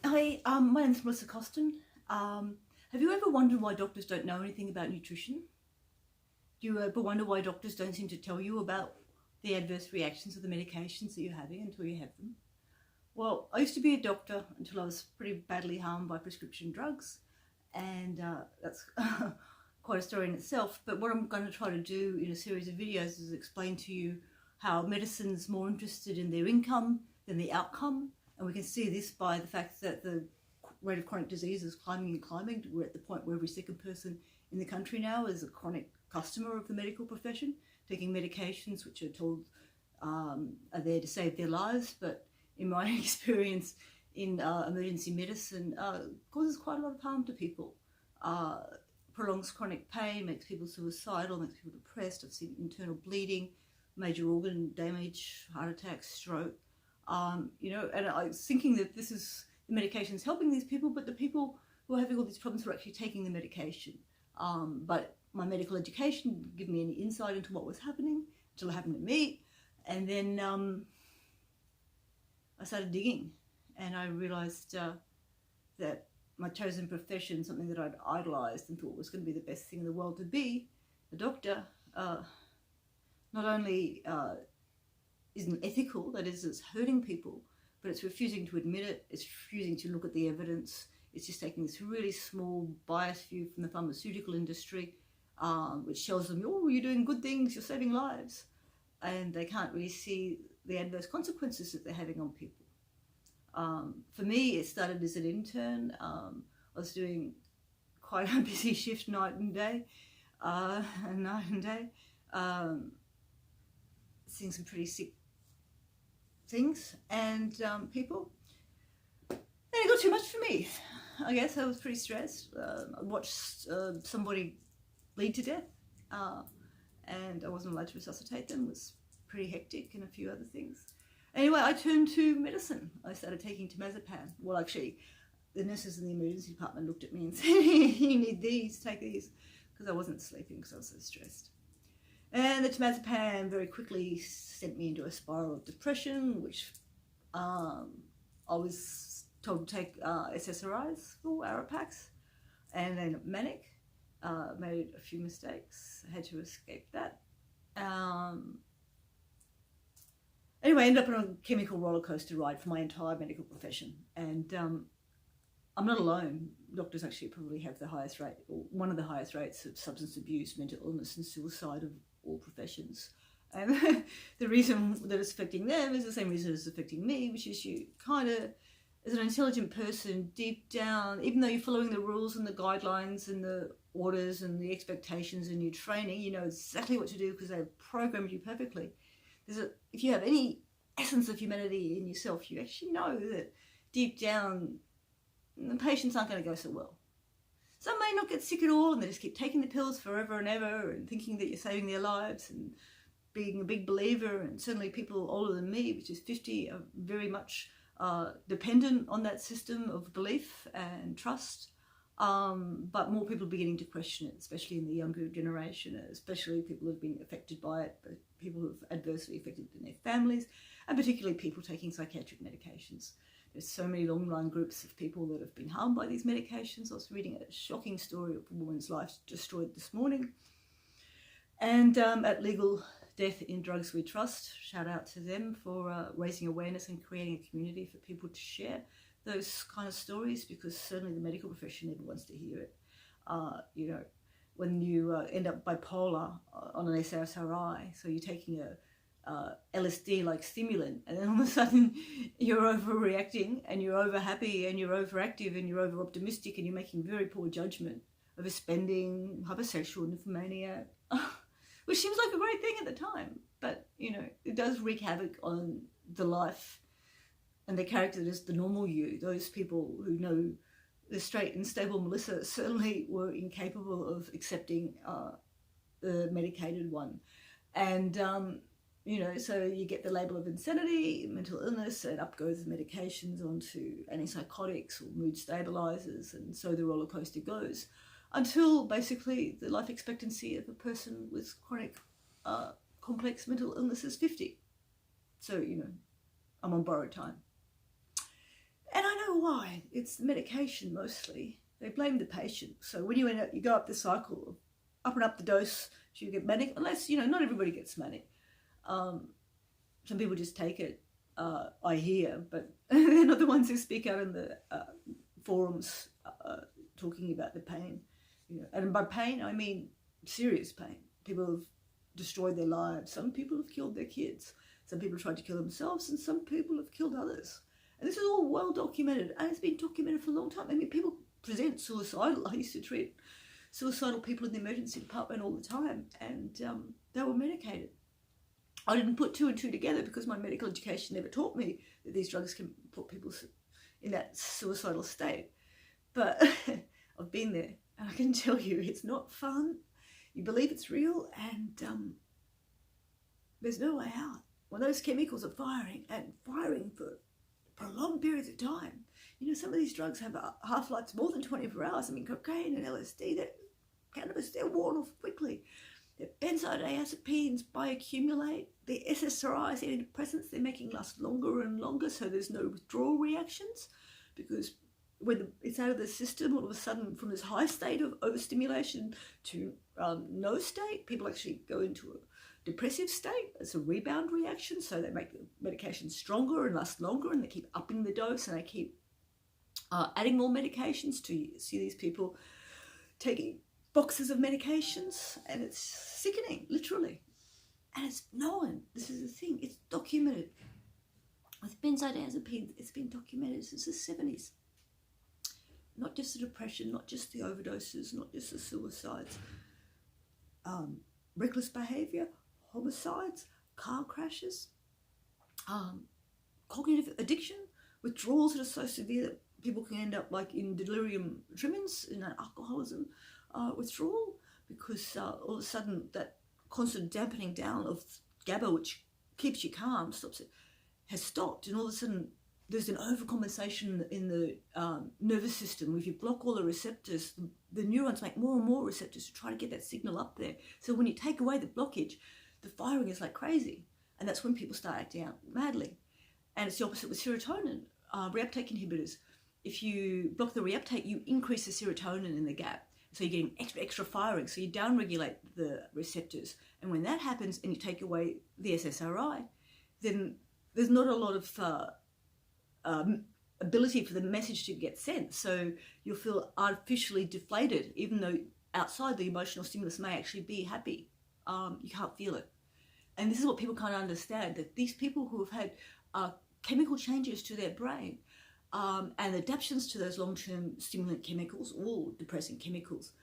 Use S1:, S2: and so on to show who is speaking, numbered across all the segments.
S1: Hi, my name's Melissa Costin. Have you ever wondered why doctors don't know anything about nutrition? Do you ever wonder why doctors don't seem to tell you about the adverse reactions of the medications that you're having until you have them? Well, I used to be a doctor until I was pretty badly harmed by prescription drugs, and that's quite a story in itself. But what I'm going to try to do in a series of videos is explain to you how medicine's more interested in their income than the outcome. And we can see this by the fact that the rate of chronic disease is climbing and climbing. We're at the point where every second person in the country now is a chronic customer of the medical profession, taking medications which are told are there to save their lives, but in my experience in emergency medicine, causes quite a lot of harm to people. Prolongs chronic pain, makes people suicidal, makes people depressed. I've seen internal bleeding, major organ damage, heart attacks, stroke. And I was thinking that this is the medication's helping these people, but the people who are having all these problems are actually taking the medication. But my medical education didn't give me any insight into what was happening until it happened to me. And then I started digging, and I realized that my chosen profession, something that I'd idolized and thought was going to be the best thing in the world to be, a doctor, not only isn't ethical, that is, it's hurting people, but it's refusing to admit it, it's refusing to look at the evidence, it's just taking this really small biased view from the pharmaceutical industry, which tells them, oh, you're doing good things, you're saving lives, and they can't really see the adverse consequences that they're having on people. For me, it started as an intern. I was doing quite a busy shift night and day, seeing some pretty sick things and people, and it got too much for me. I guess I was pretty stressed. I watched somebody bleed to death, and I wasn't allowed to resuscitate them. It was pretty hectic, and a few other things. Anyway, I turned to medicine. I started taking temazepam. Well, actually, the nurses in the emergency department looked at me and said, you need these, take these, because I wasn't sleeping because I was so stressed. And the temazepam very quickly sent me into a spiral of depression, which I was told to take SSRIs or Arapax, and then manic. Made a few mistakes. I had to escape that. Anyway, I ended up on a chemical roller coaster ride for my entire medical profession. And I'm not alone. Doctors actually probably have the highest rate, or one of the highest rates of substance abuse, mental illness, and suicide of all professions. And the reason that it's affecting them is the same reason it's affecting me, which is you kind of, as an intelligent person, deep down, even though you're following the rules and the guidelines and the orders and the expectations and your training, you know exactly what to do because they've programmed you perfectly. If you have any essence of humanity in yourself, you actually know that deep down, the patients aren't going to go so well. Some may not get sick at all, and they just keep taking the pills forever and ever and thinking that you're saving their lives and being a big believer. And certainly people older than me, which is 50, are very much dependent on that system of belief and trust. But more people are beginning to question it, especially in the younger generation, especially people who have been affected by it, but people who have adversely affected in their families, and particularly people taking psychiatric medications. There's so many long-run groups of people that have been harmed by these medications. I was reading a shocking story of a woman's life destroyed this morning. And at Legal Death in Drugs We Trust, shout out to them for raising awareness and creating a community for people to share those kind of stories, because certainly the medical profession never wants to hear it. You know, when you end up bipolar on an SSRI, so you're taking a LSD-like stimulant, and then all of a sudden you're overreacting and you're over happy and you're overactive and you're over optimistic and you're making very poor judgment, overspending, hypersexual, nymphomaniac, which seems like a great thing at the time, but you know, it does wreak havoc on the life and the character that is the normal you. Those people who know the straight and stable Melissa certainly were incapable of accepting the medicated one. And you know, so you get the label of insanity, mental illness, and up goes the medications onto antipsychotics or mood stabilizers, and so the roller coaster goes until basically the life expectancy of a person with chronic complex mental illness is 50. So, you know, I'm on borrowed time. And I know know why. It's the medication mostly. They blame the patient. So when you you go up the cycle of up and up the dose, you get manic. Unless, not everybody gets manic. Some people just take it, I hear, but they're not the ones who speak out in the forums talking about the pain. And by pain, I mean serious pain. People have destroyed their lives. Some people have killed their kids. Some people tried to kill themselves, and some people have killed others. And this is all well documented, and it's been documented for a long time. I mean, people present suicidal. I used to treat suicidal people in the emergency department all the time, and they were medicated. I didn't put two and two together because my medical education never taught me that these drugs can put people in that suicidal state. But I've been there, and I can tell you it's not fun. You believe it's real, and there's no way out. When those chemicals are firing, and firing for prolonged periods of time, some of these drugs have half-lives more than 24 hours. I mean, cocaine and LSD, cannabis, they're worn off quickly. The benzodiazepines bioaccumulate. The SSRIs, antidepressants, they're making last longer and longer, so there's no withdrawal reactions, because when it's out of the system, all of a sudden, from this high state of overstimulation to no state, people actually go into a depressive state. It's a rebound reaction, so they make the medication stronger and last longer, and they keep upping the dose, and they keep adding more medications to you. See these people taking boxes of medications, and it's sickening, literally. And it's known. This is the thing. It's documented. With benzodiazepines, it's been documented since the 70s. Not just the depression, not just the overdoses, not just the suicides. Reckless behaviour, homicides, car crashes, cognitive addiction, withdrawals that are so severe that people can end up like in delirium tremens, in an alcoholism withdrawal, because all of a sudden that constant dampening down of GABA, which keeps you calm, stops it, has stopped, and all of a sudden there's an overcompensation in the nervous system. If you block all the receptors, the neurons make more and more receptors to try to get that signal up there. So when you take away the blockage, the firing is like crazy, and that's when people start acting out madly. And it's the opposite with serotonin, reuptake inhibitors. If you block the reuptake, you increase the serotonin in the gap. So you're getting extra firing. So you downregulate the receptors. And when that happens and you take away the SSRI, then there's not a lot of ability for the message to get sent. So you'll feel artificially deflated, even though outside the emotional stimulus may actually be happy. You can't feel it. And this is what people can't understand, that these people who have had chemical changes to their brain, and adaptations to those long-term stimulant chemicals, or depressing chemicals,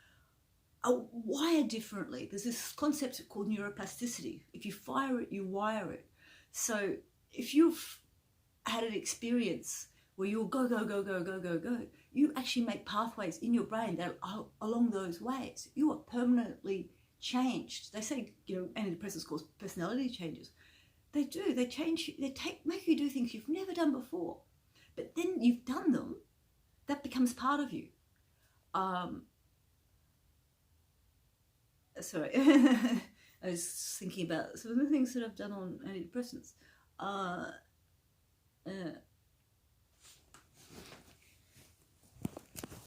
S1: are wired differently. There's this concept called neuroplasticity. If you fire it, you wire it. So if you've had an experience where you'll go, you actually make pathways in your brain that are along those ways. You are permanently changed. They say, antidepressants cause personality changes. They do. They change. Make you do things you've never done before. But then you've done them, that becomes part of you. Sorry, I was thinking about some of the things that I've done on antidepressants.